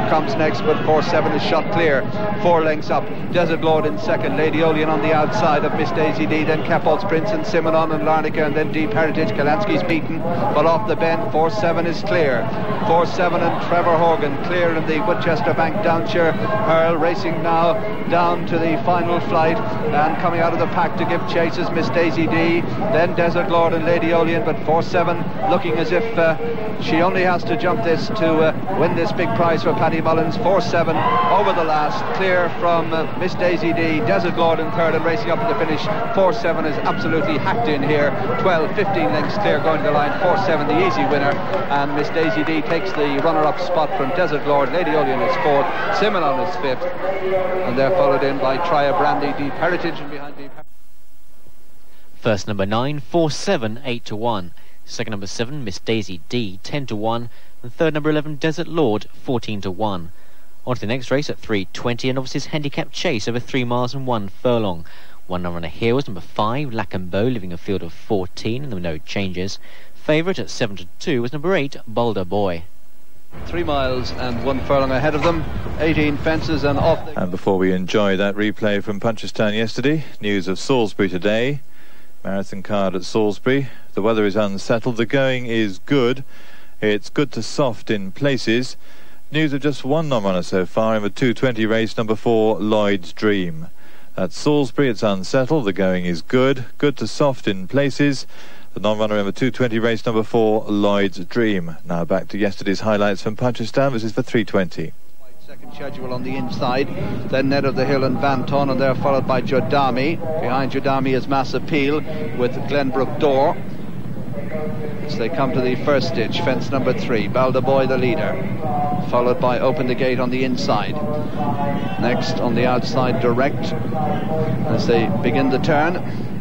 comes next, but 4-7 is shot clear. 4 lengths up. Desert Lord in second. Lady Olean on the outside of Miss Daisy D. Then Capol's Prince and Simonon and Larnica, and then Deep Heritage. Kalansky's beaten, but off the bend. 4-7 is clear. 4-7 and Trevor Horgan clear in the Punchestown Bank Downshire hurl, racing now down to the final flight, and coming out of the pack to give chase is Miss Daisy D, then Desert Lord and Lady Olean, but 4-7 looking as if she only has to jump this to win this big prize for Paddy Mullins. 4-7 over the last, clear from Miss Daisy D, Desert Lord in third, and racing up to the finish. 4-7 is absolutely hacked in here. 12-15 lengths clear going to the line. 4-7 the easy winner, and Miss Daisy D takes the runner-up spot from Desert Lord. Lady Olean is fourth, Simonon is fifth, and they're followed in by Tria Brandy, Deep Heritage, and behind Deep Heritage. First number 9, 4-7, 8-1. Second number 7, Miss Daisy D, 10-1. And third number 11, Desert Lord, 14-1. On to the next race at 3:20, and obviously his handicap chase over 3 miles and 1 furlong. One runner here was number 5, Lacambeau, leaving a field of 14, and there were no changes. Favourite at 7-2 was number 8, Boulder Boy. 3 miles and 1 furlong ahead of them, 18 fences, and off they... And before we enjoy that replay from Punchestown yesterday, news of Salisbury today. Marathon card at Salisbury. The weather is unsettled, the going is good. It's good to soft in places. News of just one non-runner so far in the 2:20 race, number 4, Lloyd's Dream. At Salisbury it's unsettled, the going is good. Good to soft in places. The non-runner in the 2:20 race, number 4, Lloyd's Dream. Now back to yesterday's highlights from Punchestown. This is for 3:20. Second schedule on the inside, then Ned of the Hill and Vanton, and they're followed by Jodami. Behind Jodami is Mass Appeal with Glenbrook Door. So they come to the first ditch, fence number 3, Balder Boy the leader, followed by Open the Gate on the inside. Next on the outside, Direct, as they begin the turn.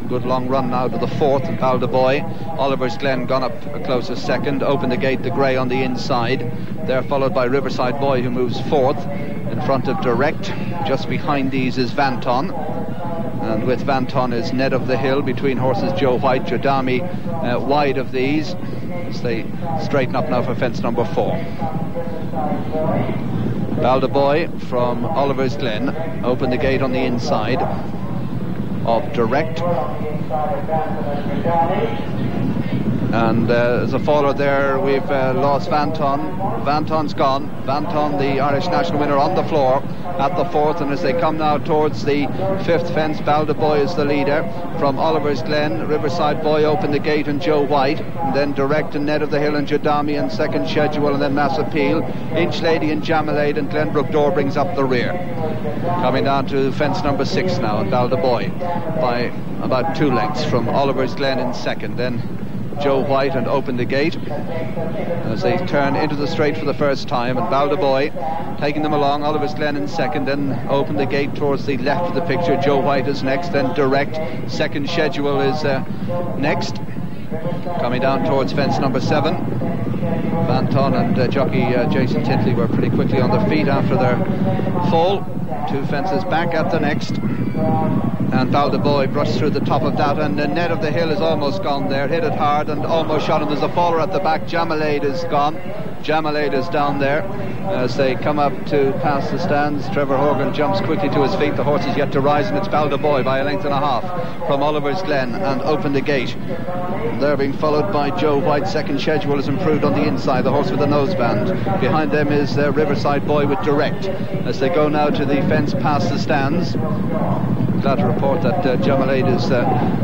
Good long run now to the 4th, Balder Boy. Oliver's Glen gone up a closer second. Open the Gate, the grey on the inside. They're followed by Riverside Boy, who moves 4th in front of Direct. Just behind these is Vanton, and with Vanton is Ned of the Hill. Between horses Joe White, Jodami wide of these, as they straighten up now for fence number 4. Balder Boy from Oliver's Glen. Open the Gate on the inside of Direct, and as a follower there we've lost Vanton. Vanton's gone. Vanton, the Irish national winner, on the floor at the 4th, and as they come now towards the 5th fence, Balder Boy is the leader. From Oliver's Glen, Riverside Boy, Open the Gate, and Joe White, and then Direct and Ned of the Hill and Jodami in second schedule, and then Mass Appeal, Inch Lady and Jamalade, and Glenbrook Door brings up the rear. Coming down to fence number 6 now, and Balder Boy by about 2 lengths from Oliver's Glen in second, then Joe White and Open the Gate as they turn into the straight for the first time, and Balder Boy taking them along. Oliver's Glen in second, then Open the Gate towards the left of the picture. Joe White is next, then Direct. Second schedule is next. Coming down towards fence number 7, Vanton and jockey Jason Tintley were pretty quickly on their feet after their fall. 2 fences back at the next, and Balder Boy brushed through the top of that, and Ned of the Hill is almost gone there, hit it hard and almost shot him. There's a faller at the back. Jamalade is gone. Jamalade is down there as they come up to pass the stands. Trevor Horgan jumps quickly to his feet. The horse is yet to rise, and it's Balder Boy by a length and a half from Oliver's Glen and Open the Gate. They're being followed by Joe White. Second schedule is improved on the inside, the horse with the noseband. Behind them is Riverside Boy with Direct as they go now to the fence past the stands. Glad to report that Jamalade has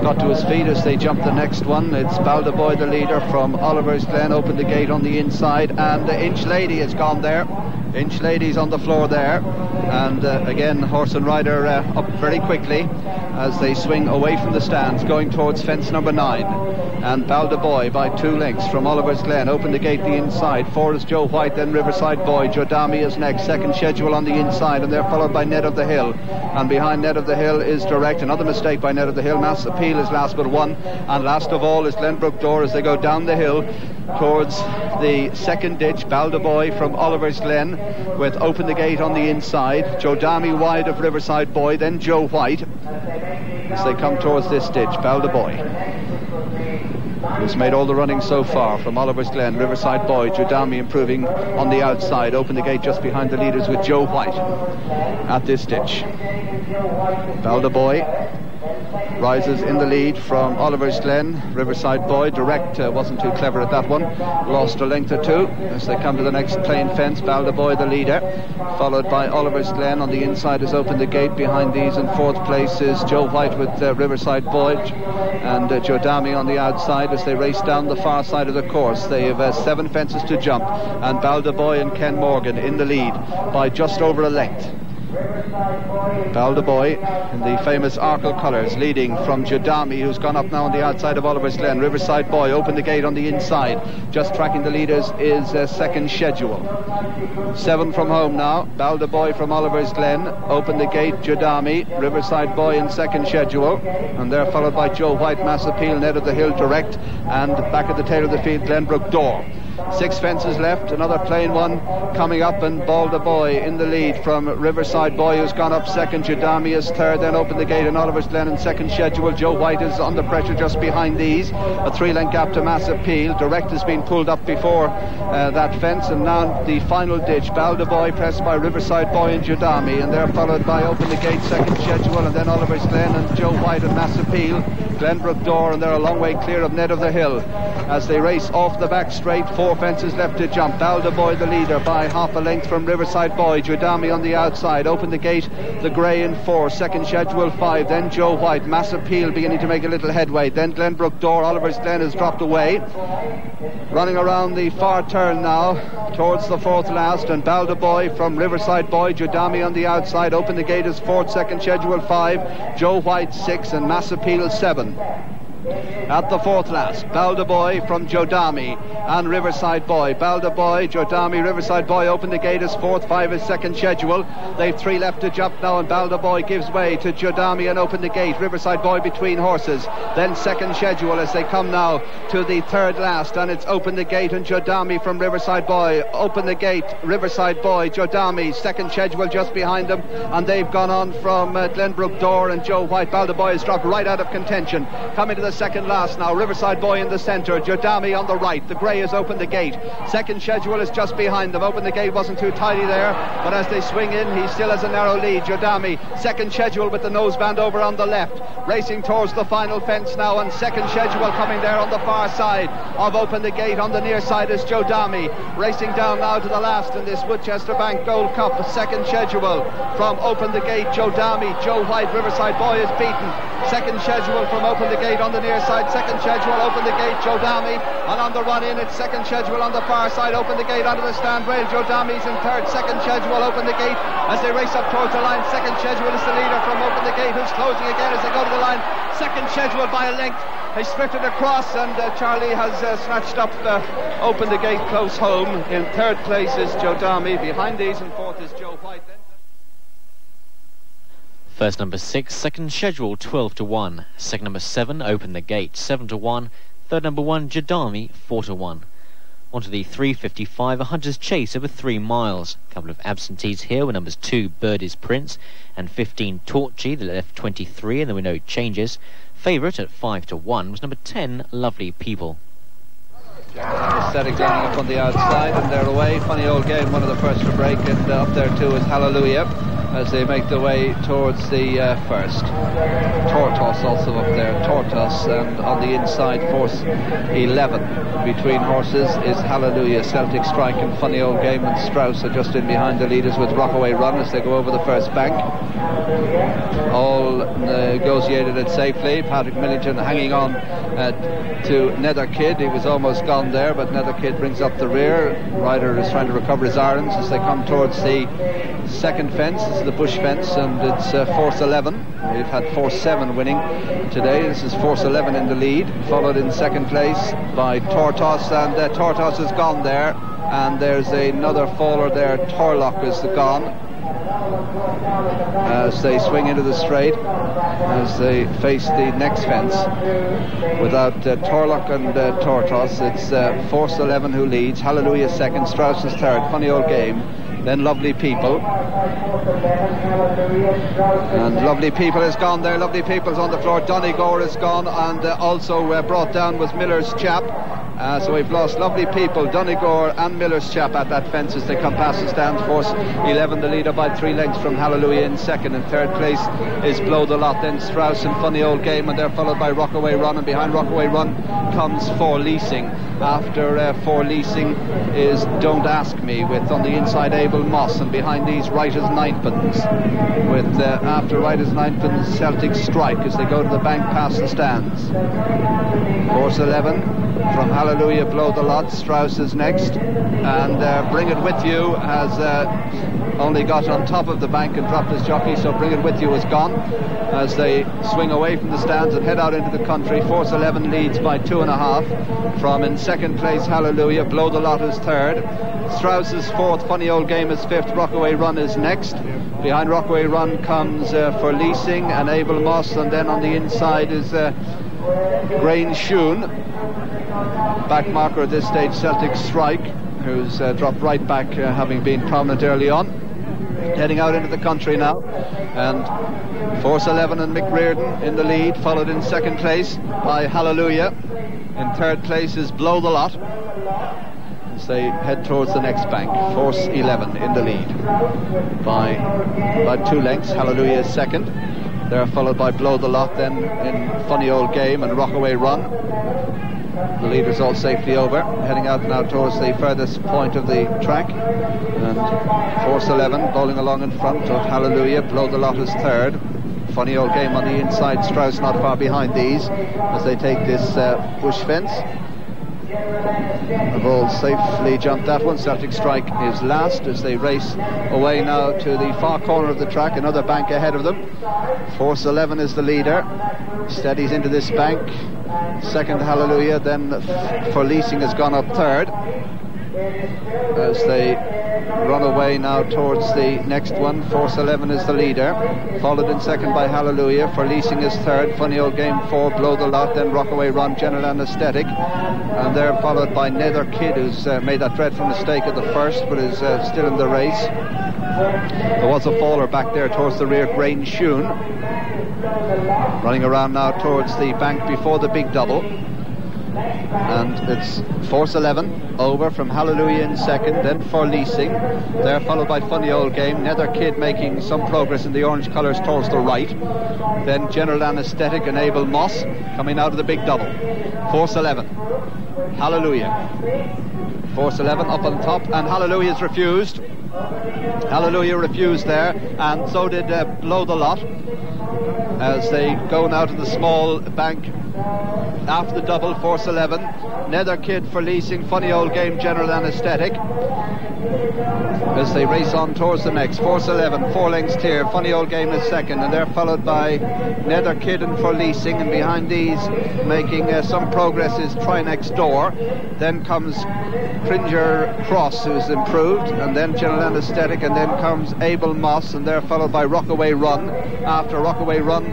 got to his feet as they jump the next one. It's Balder Boy the leader from Oliver's Glen. Open the Gate on the inside, and Inch Lady has gone there. Inch Lady's on the floor there, and again horse and rider up very quickly as they swing away from the stands going towards fence number 9, and Balder Boy by 2 lengths from Oliver's Glen. Open the Gate the inside. 4 is Joe White, then Riverside Boy. Jodami is next, second schedule on the inside, and they're followed by Ned of the Hill, and behind Ned of the Hill is Direct. Another mistake by Ned of the Hill. Mass Appeal is last but 1, and last of all is Glenbrook Door as they go down the hill towards the second ditch. Balder Boy from Oliver's Glen with Open the Gate on the inside. Jodami wide of Riverside Boy, then Joe White as they come towards this ditch. Balder Boy who's made all the running so far from Oliver's Glen. Riverside Boy, Judami improving on the outside. Open the gate just behind the leaders with Joe White at this ditch. Balderboy rises in the lead from Oliver's Glen. Riverside Boy direct wasn't too clever at that one, lost a length or two as they come to the next plain fence. Balderboy the leader, followed by Oliver's Glen. On the inside has opened the gate. Behind these in fourth place is Joe White with Riverside Boy and Jodami on the outside as they race down the far side of the course. They have 7 fences to jump, and Balderboy and Ken Morgan in the lead by just over a length. Balderboy in the famous Arkle colours, leading from Jodami, who's gone up now on the outside of Oliver's Glen. Riverside Boy opened the gate on the inside. Just tracking the leaders is Second Schedule. 7 from home now. Balderboy from Oliver's Glen opened the gate. Jodami, Riverside Boy in Second Schedule, and they're followed by Joe White, Mass Appeal, Ned of the Hill direct, and back at the tail of the field Glenbrook Door. 6 fences left, another plain one coming up, and Balderboy in the lead from Riverside Boy, who's gone up second. Jodami is third, then opened the gate in Oliver's Glen in Second Schedule. Joe White is under pressure just behind these. A 3-length gap to Mass Appeal. Direct has been pulled up before that fence, and now the final ditch. Balderboy pressed by Riverside Boy and Jodami, and they're followed by Open the Gate, Second Schedule, and then Oliver's Glen and Joe White and Mass Appeal. Glenbrook Door, and they're a long way clear of Ned of the Hill as they race off the back straight. 4 fences left to jump. Balderboy the leader by half a length from Riverside Boy. Jodami on the outside. Open the gate, the grey in 4. Second Schedule 5. Then Joe White. Mass Appeal beginning to make a little headway. Then Glenbrook Door. Oliver's Glen has dropped away. Running around the far turn now towards the 4th last, and Balderboy from Riverside Boy. Jodami on the outside. Open the gate is 4th. Second Schedule 5. Joe White 6 and Mass Appeal 7. At the 4th last, Balderboy from Jodami and Riverside Boy. Balderboy, Jodami, Riverside Boy open the gate as 4th, 5 is Second Schedule. They've 3 left to jump now, and Balderboy gives way to Jodami and open the gate. Riverside Boy between horses. Then Second Schedule as they come now to the 3rd last, and it's Open the Gate and Jodami from Riverside Boy. Open the Gate, Riverside Boy, Jodami, Second Schedule just behind them, and they've gone on from Glenbrook Door and Joe White. Balderboy has dropped right out of contention. Coming to the second last now, Riverside Boy in the centre, Jodami on the right. The grey has opened the gate. Second Schedule is just behind them. Open the Gate wasn't too tidy there, but as they swing in, he still has a narrow lead. Jodami, Second Schedule with the noseband over on the left, racing towards the final fence now, and Second Schedule coming there on the far side of Open the Gate. On the near side is Jodami, racing down now to the last in this Woodchester Bank Gold Cup. Second Schedule from Open the Gate, Jodami, Joe White, Riverside Boy is beaten. Second Schedule from Open the Gate on the near side. Second Schedule, Open the Gate, Jodami, and on the run in it's Second Schedule on the far side. Open the Gate onto the stand rail. Jodami's in third. Second Schedule, Open the Gate as they race up towards the line. Second Schedule is the leader from Open the Gate, who's closing again as they go to the line. Second Schedule by a length. They sprinted across, and Charlie has snatched up Open the Gate close home. In third place is Jodami. Behind these in fourth is Joe White. First number 6, Second Schedule 12-1. Second number 7, Open the Gate 7-1. Third number 1, Jodami 4-1. On to the 3:55, a Hunter's Chase over 3 miles. A couple of absentees here were numbers 2, Birdie's Prince, and 15, Torchy, that left 23, and there were no changes. Favourite at 5-1 was number 10, Lovely People. Setting down up on the outside, and they're away. Funny Old Game, one of the first to break, and up there too is Hallelujah as they make their way towards the first. Tortoise also up there, Tortoise, and on the inside Force 11. Between horses is Hallelujah, Celtic Strike and Funny Old Game, and Strauss are just in behind the leaders with Rockaway Run as they go over the first bank. All negotiated it safely. Patrick Millington hanging on to Nether Kid. He was almost gone there, but Nether Kid brings up the rear. Ryder is trying to recover his irons as they come towards the second fence. This is the bush fence, and it's Force 11. We've had Force 7 winning today. This is Force 11 in the lead, followed in second place by Tortoise, and Tortoise has gone there, and there's another faller there. Torlock is gone as they swing into the straight, as they face the next fence. Without Torlock and Tortoise, it's Force 11 who leads. Hallelujah second, Strauss is third, Funny Old Game then Lovely People. And Lovely People is gone there. Lovely People's on the floor. Donegal is gone, and also brought down was Miller's Chap. So we've lost Lovely People, Donegal and Miller's Chap at that fence as they come past the stands. Force 11, the leader by 3 lengths from Hallelujah in second. In third place is Blow the Lot, then Strauss and Funny Old Game, and they're followed by Rockaway Run, and behind Rockaway Run comes For Leasing. After For Leasing is Don't Ask Me, with on the inside Abel Moss, and behind these Right as Ninepence, with after Right as Ninepence Celtic Strike as they go to the bank past the stands. Force 11 from Hallelujah, Blow the Lot. Strauss is next, and Bring It With You has only got on top of the bank and dropped his jockey, so Bring It With You is gone as they swing away from the stands and head out into the country. Force 11 leads by 2.5 from in second place Hallelujah, Blow the Lot is third, Strauss is fourth, Funny Old Game is fifth, Rockaway Run is next. Behind Rockaway Run comes For Leasing and Abel Moss, and then on the inside is Grain Shoon. Back marker at this stage Celtic Strike, who's dropped right back, having been prominent early on. Heading out into the country now, and Force 11 and Mick Reardon in the lead, followed in second place by Hallelujah. In third place is Blow the Lot as they head towards the next bank. Force 11 in the lead by about 2 lengths. Hallelujah is second. They're followed by Blow the Lot, then in Funny Old Game and Rockaway Run. The leaders all safely over, heading out now towards the furthest point of the track, and Force 11 bowling along in front of Hallelujah. Blow the Lot is third, Funny Old Game on the inside, Strauss not far behind these as they take this bush fence. The ball safely jumped that one. Celtic Strike is last as they race away now to the far corner of the track, another bank ahead of them. Force 11 is the leader, steadies into this bank. Second Hallelujah, then For Leasing has gone up third as they run away now towards the next one. Force 11 is the leader, followed in second by Hallelujah. For Leasing is third, Funny Old Game 4, Blow the Lot, then Rockaway Run, General Anaesthetic, and they're followed by Nether Kid, who's made that dreadful mistake at the first but is still in the race. There was a faller back there towards the rear, Grain Shoon, running around now towards the bank before the big double. And it's Force 11 over from Hallelujah in second, then For Leasing. They're followed by Funny Old Game, Nether Kid making some progress in the orange colours towards the right, then General Anaesthetic and Abel Moss coming out of the big double. Force 11, Hallelujah. Force 11 up on top, and Hallelujah's refused. Hallelujah refused there, and so did Blow the Lot as they go now to the small bank after the double. Force 11, Nether Kid, For Leasing, Funny Old Game, General Anaesthetic as they race on towards the next. Force 11, 4 lengths clear, Funny Old Game is second, and they're followed by Nether Kid and For Leasing, and behind these making some progress is Try Next Door. Then comes Cringer Cross, who's improved, and then General Anaesthetic, and then comes Abel Moss, and they're followed by Rockaway Run. After Rockaway Run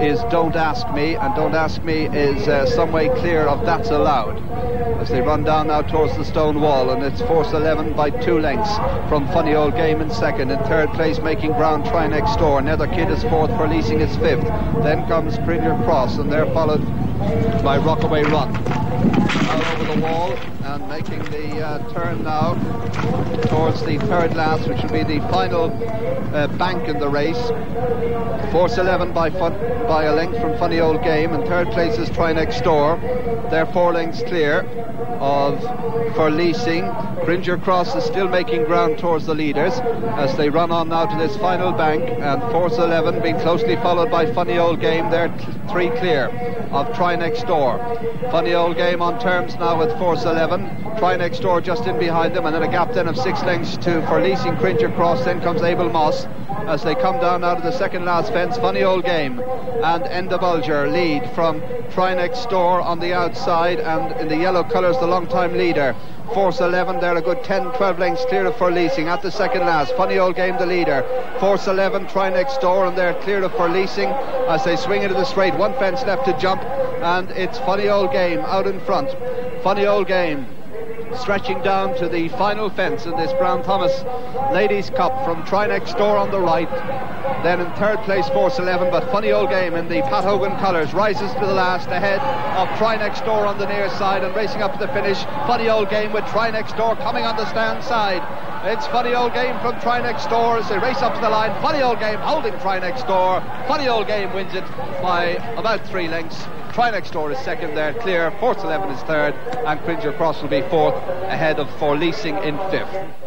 is Don't Ask Me, and Don't Ask Me is some way clear of That's Allowed as they run down now towards the stone wall, and it's Force 11 by 2 lengths from Funny Old Game in second. In third place making ground Try Next Door, Nether Kid is fourth, For Leasing is fifth, then comes Cringer Cross, and they're followed by Rockaway Run. Out over the wall and making the turn now towards the third last, which will be the final bank in the race. Force 11 by a length from Funny Old Game, and third place is Try Next Door. They're 4 lengths clear of For Leasing. Cringer Cross is still making ground towards the leaders as they run on now to this final bank, and Force 11 being closely followed by Funny Old Game. They're 3 clear of Try Next Door. Funny Old Game on terms now with Force 11. Try Next Door just in behind them, and then a gap then of 6 lengths to For Leasing, Cringer Cross. Then comes Abel Moss as they come down out of the second last fence. Funny Old Game and Enda Bulger lead from Try Next Door on the outside, and in the yellow colours the long time leader Force 11. They're a good 10-12 lengths clear of For Leasing at the second last. Funny Old Game the leader, Force 11, Try Next Door, and they're clear of For Leasing as they swing into the straight. 1 fence left to jump, and it's Funny Old Game out in front. Funny Old Game stretching down to the final fence in this Brown Thomas Ladies Cup from Try Next Door on the right. Then in third place, Force 11, but Funny Old Game in the Pat Hogan colours rises to the last ahead of Try Next Door on the near side, and racing up to the finish, Funny Old Game with Try Next Door coming on the stand side. It's Funny Old Game from Try Next Door as they race up to the line. Funny Old Game holding Try Next Door. Funny Old Game wins it by about 3 lengths. Try Next Door is second there, clear. Force 11 is third, and Cringer Cross will be fourth, ahead of For Leasing in fifth.